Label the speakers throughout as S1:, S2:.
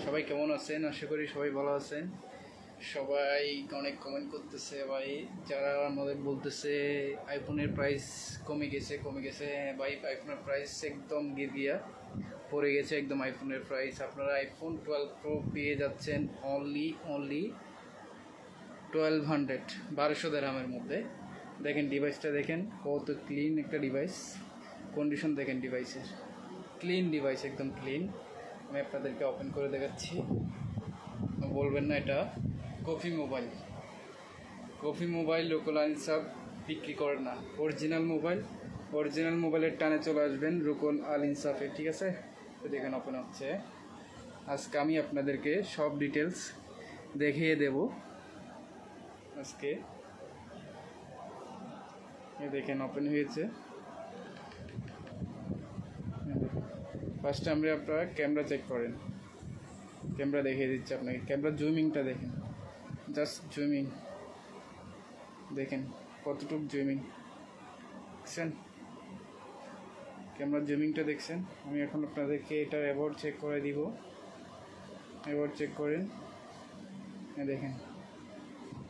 S1: সবাই কেমন আছেন? আশা করি সবাই ভালো আছেন। সবাই অনেক কমেন্ট করতেছে ভাই, যারা আমাদের বলতেছে আইফোনের প্রাইস কমে গেছে। হ্যাঁ ভাই, আইফোনের প্রাইস একদম গিয়া পড়ে গেছে একদম। আইফোনের প্রাইস আপনারা আইফোন 12 প্রো পেয়ে যাচ্ছেন অনলি 1200, 1200 দিরহামের মধ্যে। দেখেন ডিভাইসটা, দেখেন কত ক্লিন একটা ডিভাইস, কন্ডিশন দেখেন ডিভাইসের, ক্লিন ডিভাইস, একদম ক্লিন। আমি আপনাদেরকে ওপেন করে দেখাচ্ছি, বলবেন না এটা কফি মোবাইল লোকাল আইনসাফ বিক্রি করে না। অরিজিনাল মোবাইলের টানে চলে আসবেন রুকন আল ইনসাফে, ঠিক আছে? তো দেখেন ওপেন হচ্ছে। আজকে আমি আপনাদেরকে সব ডিটেলস দেখিয়ে দেব আজকে। দেখেন ওপেন হয়েছে। ফার্স্টে আপনারা ক্যামেরা চেক করেন, ক্যামেরা দেখিয়ে দিচ্ছে আপনাকে। ক্যামেরা জুমিংটা দেখেন, জাস্ট জুমিং দেখেন কতটুকু জুমিং দেখছেন, ক্যামেরা জুমিংটা দেখছেন। আমি এখন আপনাদেরকে এটার অ্যাবাউট চেক করে দিব। অ্যাবাউট চেক করেন, দেখেন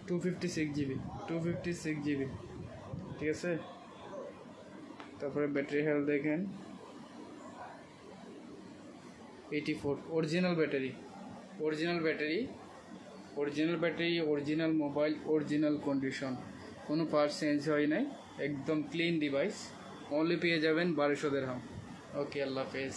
S1: 256 জিবি, ঠিক আছে? তারপরে ব্যাটারি হেলথ দেখেন 84। Original battery, original mobile, original condition, কোনো পার্ট চেঞ্জ হয় নাই, একদম ক্লিন ডিভাইস। অনলি পেয়ে যাবেন 1200 দিরহাম। ওকে, আল্লাহ হাফেজ।